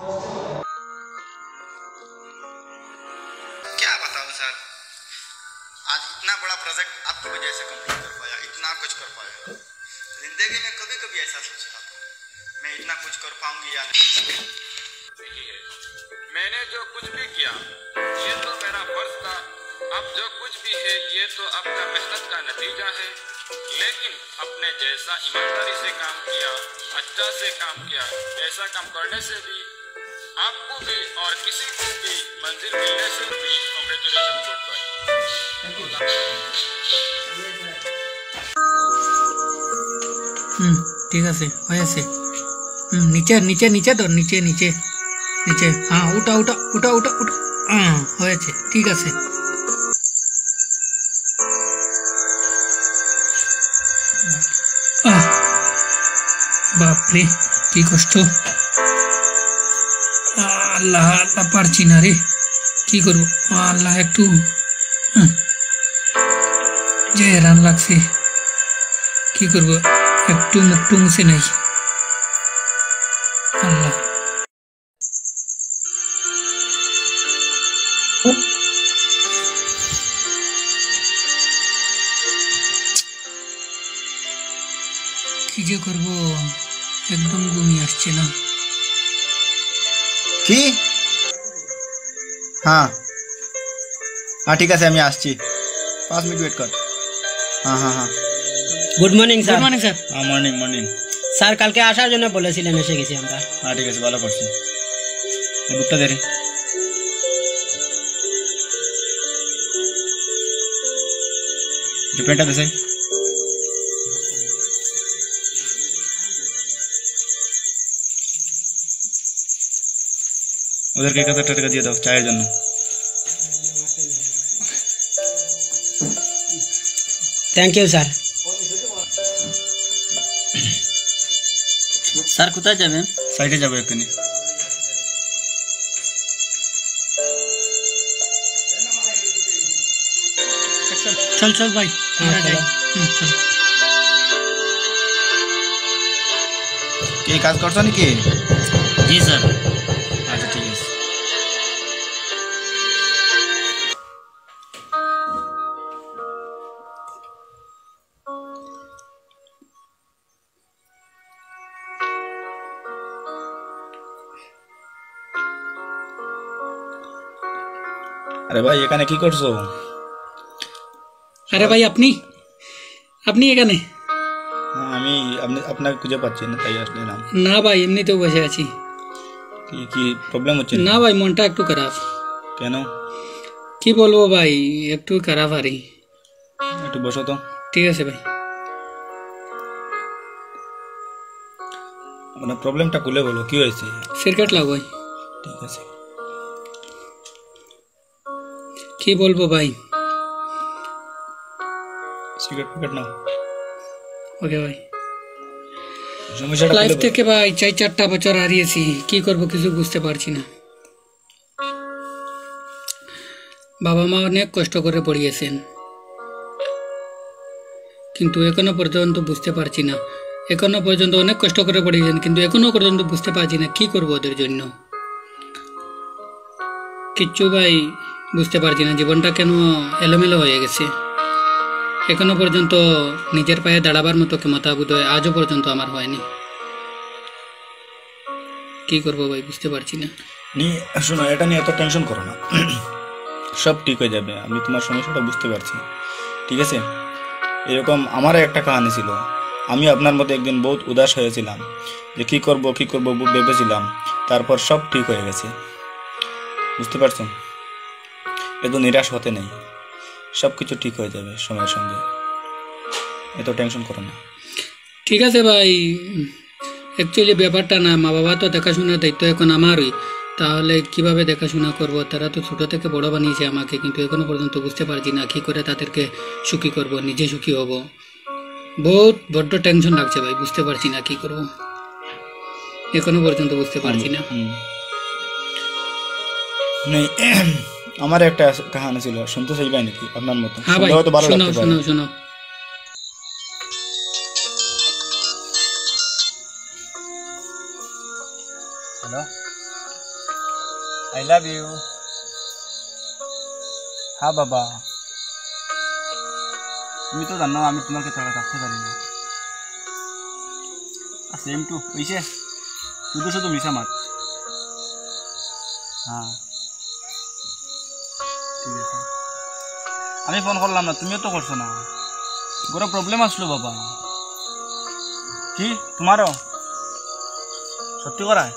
क्या बताऊं सर, आज इतना बड़ा प्रोजेक्ट आपकी वजह से कंप्लीट कर पाया, इतना कुछ कर पाया। जिंदगी में कभी कभी ऐसा सोचता था मैं इतना कुछ कर पाऊंगी या नहीं। मैंने जो कुछ भी किया ये तो मेरा फर्ज था। अब जो कुछ भी है ये तो आपका मेहनत का नतीजा है। लेकिन अपने जैसा ईमानदारी से काम किया, अच्छा से काम किया, ऐसा काम करने से भी आपको भी और किसी को भी मंजिल मिलने से भी कांग्रेचुलेशन गुड बाय। ঠিক আছে হয়েছে। নিচে নিচে নিচে তো নিচে নিচে নিচে, হ্যাঁ উঠা উঠা উঠা উঠা উঠা, হ্যাঁ হয়েছে, ঠিক আছে। বাপরে কি কষ্ট, আল্লাহ আল্লাহ পারছি না রে, কি করবো আল্লাহ, একটু যে হেরান লাগছে, কি করবো, একটু মুখটু মুছে নাই। আল্লাহ কি যে করবো, একদম ঘুমিয়ে আসছে না। কি? হ্যাঁ হ্যাঁ ঠিক আছে, আমি আসছি, 5 মিনিট ওয়েট কর। হ্যাঁ হ্যাঁ হ্যাঁ good morning sir. Good morning sir. হ্যাঁ মর্নিং মর্নিং। স্যার কালকে আসার জন্য বলেছিলেন, এসে গেছি আমরা। হ্যাঁ ঠিক আছে, ভালো করছি। এই বুকটা দে রে। পেনটা দে। ওদেরকে 1000 টাকা দিয়ে দাও চায়ের জন্য। Thank you sir. স্যার কোথায় যাবেন? সাইডে যাবো এক্ষুনি। চল চল ভাই, আমরা যাই। চল। কি কাজ করছো নাকি? জি স্যার। আচ্ছা ঠিক আছে। আরে ভাই এখানে কি করছো? আরে ভাই আপনি আপনি এখানে? হ্যাঁ আমি আপনাকে খুঁজে পাচ্ছি না, তাই আসলাম। না ভাই এমনিতেও বসে আছি। কি প্রবলেম হচ্ছে? না ভাই মনটা একটু খারাপ। কেন? কি বলবো ভাই, একটু খারাপ আরই। একটু বসো তো। ঠিক আছে ভাই। মানে প্রবলেমটা খুলে বলো, কি হয়েছে? সির কাটলাম ভাই। ঠিক আছে। কি বলবো ভাই। সিগারেট প্যাকেট নাও। ওকে ভাই। সমস্যাটা লাইফ খুলে বলো। থেকে ভাই 4টা বছর হারিয়েছি, কি করব কিছু বুঝতে পারছি না। বাবা মা অনেক কষ্ট করে পড়িয়েছেন, কিন্তু এখনো পর্যন্ত বুঝতে পারছি না। এখনো পর্যন্ত অনেক কষ্ট করে পড়িয়েছেন, কিন্তু এখনো পর্যন্ত বুঝতে পারছি না কি করব ওদের জন্য। কিচ্ছু ভাই বুঝতে পারছি না, জীবনটা কেন এলোমেলো হয়ে গেছে। এখনো পর্যন্ত নিজের পায়ে দাঁড়াবার মতো ক্ষমতা বোধহয় আজও পর্যন্ত আমার হয়নি। কি করবো ভাই বুঝতে পারছি না। শোনো, এটা নিয়ে এত টেনশন করো না, সব ঠিক হয়ে যাবে। আমি তোমার সমস্যাটা বুঝতে পারছি, ঠিক আছে? এরকম আমারও একটা কাহিনী ছিল। আমি আপনার মতো একদিন বহুত উদাস হয়েছিলাম, যে কি করব ভেবেছিলাম। তারপর সব ঠিক হয়ে গেছে, বুঝতে পারছেন? এত নিরাশ হতে নেই, সব কিছু ঠিক হয়ে যাবে সময়ের সঙ্গে, এত টেনশন করো না। ঠিক আছে ভাই, অ্যাকচুয়ালি ব্যাপারটা না, মা বাবা তো দেখাশোনার দায়িত্ব এখন আমারই। তাহলে কিভাবে দেখাশোনা করব? তারা তো ছোট থেকে বড় বানিয়েছে আমাকে, কিন্তু এখনো পর্যন্ত বুঝতে পারছি না কি করে তাদেরকে সুখী করব, নিজে সুখী হব। বহুত বড্ড টেনশন লাগছে ভাই, বুঝতে পারছি না কি করব, এখনো পর্যন্ত বুঝতে পারছি না। আমার একটা কাহিনী ছিল, শুনতে চাইবে নাকি আপনার মতো? হ্যাঁ ভাই, শোনাও শোনাও শোনাও। Hello I love you. হ্যাঁ বাবা, তুমি তো জানো আমি তোমাকে ছাড়া থাকতে পারি না। সেম টু হইছে, শুধু শুধু মিশা মাত। হ্যাঁ ঠিক আছে, আমি ফোন করলাম না, তুমিও তো করছো না। বড় প্রবলেম আসলো বাবা। কি তোমারও সত্যি করায়?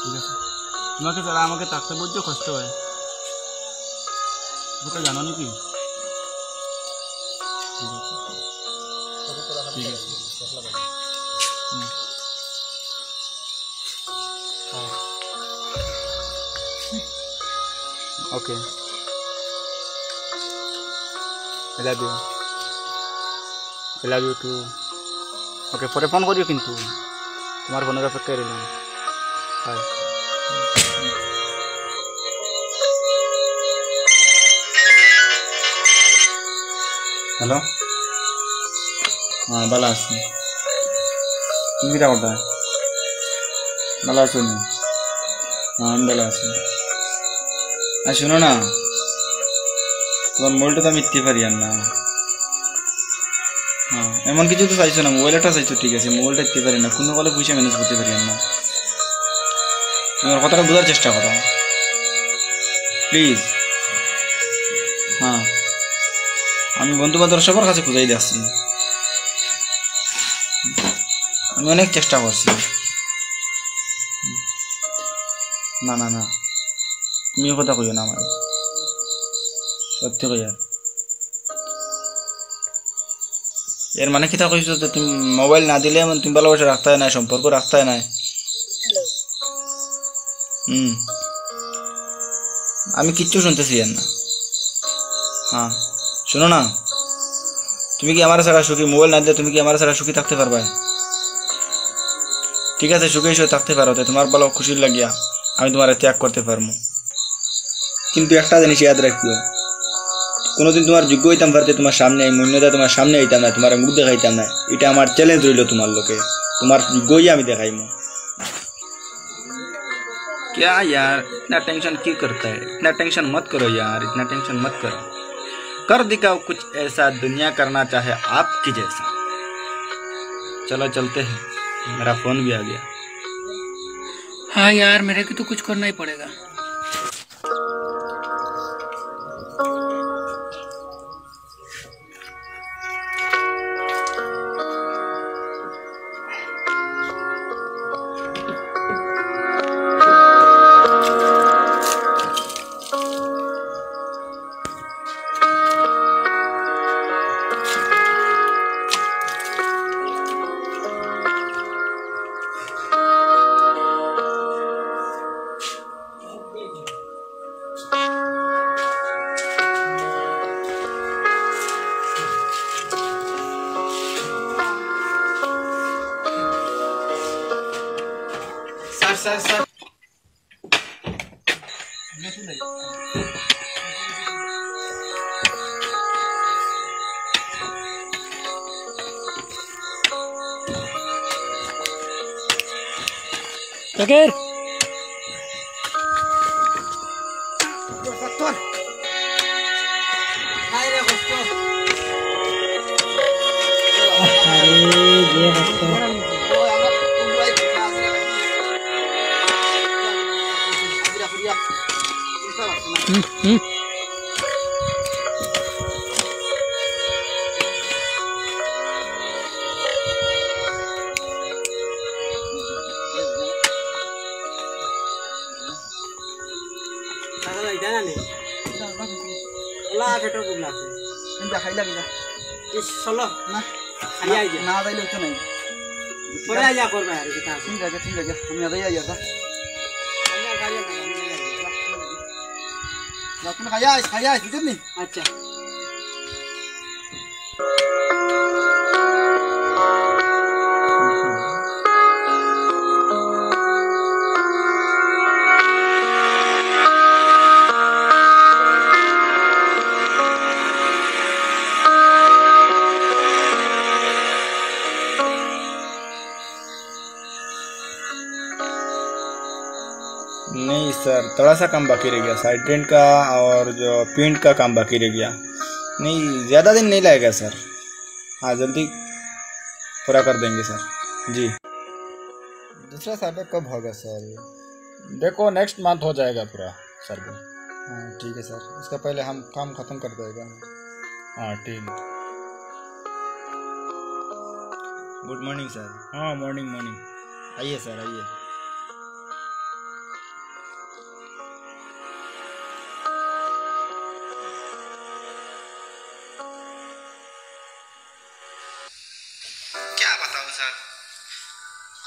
ঠিক আছে, তোমাকে ছাড়া আমাকে থাকতে বলছো কষ্ট হয়, ওটা জানো নাকি? ঠিক আছে, ওকে, I love you. I love you too. ওকে, পরে ফোন করিও কিন্তু, তোমার ফোনের অপেক্ষায় রইলাম। বাই। হ্যালো, হ্যাঁ ভালো আছি। তুমি কিটা করতে? ভালো আছো নি? হ্যাঁ আমি ভালো আছি। আর শোনো না, তোমার মোবাইলটা তো আমি ইত্তি পারি আর না। হ্যাঁ এমন কিছু তো চাইছো না, মোবাইলটা চাইছো ঠিক আছে, মোবাইলটা ইত্তি পারি না, কোনো কলে পয়সা ম্যানেজ করতে পারি আর না। তোমার কথাটা বোঝার চেষ্টা করো প্লিজ। হ্যাঁ আমি বন্ধু বান্ধব সবার কাছে খুঁজাই দিচ্ছি, আমি অনেক চেষ্টা করছি। না না না, তুমি কথা কইও না আমার, সত্যি কইয়া। এর মানে কিতা কইছো যে তুমি মোবাইল না দিলে তুমি ভালোবাসা রাখতে নাই, সম্পর্ক রাখতে নাই? আমি কিচ্ছু শুনতেছি আর না। হ্যাঁ শোনো না, তুমি কি আমার ছাড়া সুখী? মোবাইল না দিলে তুমি কি আমার ছাড়া সুখী থাকতে পারবে? ঠিক আছে, সুখী হিসেবে থাকতে পারো, তোমার ভালো খুশি লাগিয়া আমি তোমার ত্যাগ করতে পারবো, কিন্তু একটা জিনিস ইয়াদ রাখিও, কোনোদিন তোমার যোগ্য হইতাম পারতে তোমার সামনে, এই মূল্যতা তোমার সামনে হইতাম না, তোমার মুখ দেখাইতাম না। এটা আমার চ্যালেঞ্জ রইল তোমার লোকে, তোমার যোগ্য আমি দেখাইমু। क्या यार इतना टेंशन क्यों करता है? इतना टेंशन मत करो यार, इतना टेंशन मत करो, कर दिखाओ कुछ ऐसा, दुनिया करना चाहे आपकी जैसा। चलो चलते हैं, मेरा फोन भी आ गया। हाँ यार, मेरे को तो कुछ करना ही पड़ेगा। Sir Takir. अच्छा नहीं सर, थोड़ा सा काम बाकी रह गया, साइड टेंट का और जो पेंट का काम बाकी रह गया। नहीं, ज़्यादा दिन नहीं लगेगा सर। हाँ, जल्दी पूरा कर देंगे सर। जी। दूसरा सर्वे कब होगा सर? देखो नेक्स्ट मंथ हो जाएगा पूरा सर्वे। हाँ ठीक है सर, उसका पहले हम काम ख़त्म कर देगा। हाँ ठीक है। Good morning sir. हाँ मॉर्निंग मॉर्निंग। आइए सर आइए। क्या बताऊं सर,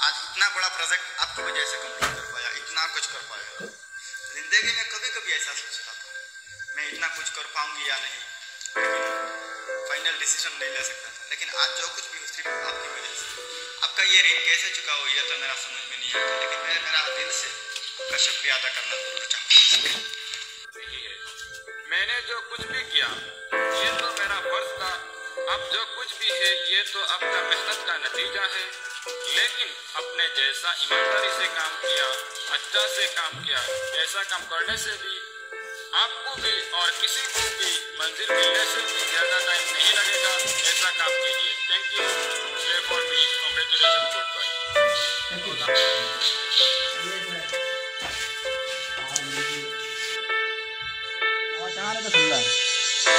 आज इतना बड़ा प्रोजेक्ट आपकी वजह से कंप्लीट कर पाया, इतना कुछ कर पाया। जिंदगी में कभी कभी ऐसा सोचता था मैं इतना कुछ कर पाऊंगी या नहीं, लेकिन फाइनल डिसीजन नहीं ले सकता था। लेकिन आज जो कुछ भी हो सिर्फ आपकी वजह से। आपका ये ऋण कैसे चुका हो ये तो मेरा समझ में नहीं आता, लेकिन मैं मेरा दिल से आपका शुक्रिया अदा करना जरूर चाहता हूँ। मैंने जो कुछ भी किया ये तो मेरा फर्ज था। अब जो कुछ भी है ये तो आपका मेहनत का नतीजा है, लेकिन अपने जैसा ईमानदारी से काम किया, अच्छा से काम किया, ऐसा काम करने से भी आपको भी और किसी को भी मंजिल मिलने से भी ज़्यादा टाइम नहीं लगेगा। ऐसा काम कीजिए। Thank you. Pray for me. Congratulation. Goodbye.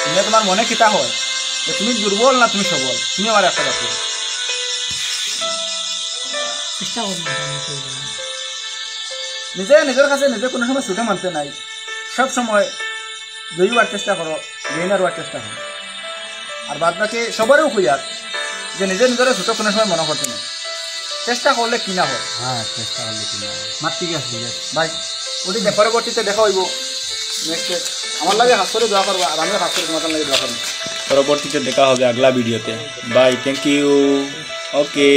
তুমি তোমার মনে কিতা হয় যে তুমি দুর্বল না তুমি সবল? তুমি আমার একটা কথা নিজে নিজের কাছে নিজে কোনো সময় ছুটে মানতে নাই, সব সময় জয়ী হওয়ার চেষ্টা করো, গেইনার হওয়ার চেষ্টা করো। আর বাদ বাকি সবারও খুঁজার যে নিজে নিজের ছোট কোনো সময় মনে করতে নেই, চেষ্টা করলে কি না হয়। হ্যাঁ চেষ্টা করলে কি না হয়। মার ঠিক আছে ভাই, ওটি পরবর্তীতে দেখা হইব। নেক্সট আমার লাগে হাত করে দোয়া করবো, আর আমিও হাত করে তোমার লাগে দোয়া করবো। পরবর্তীতে দেখা হবে আগলা ভিডিওতে। Bye, thank you. ওকে।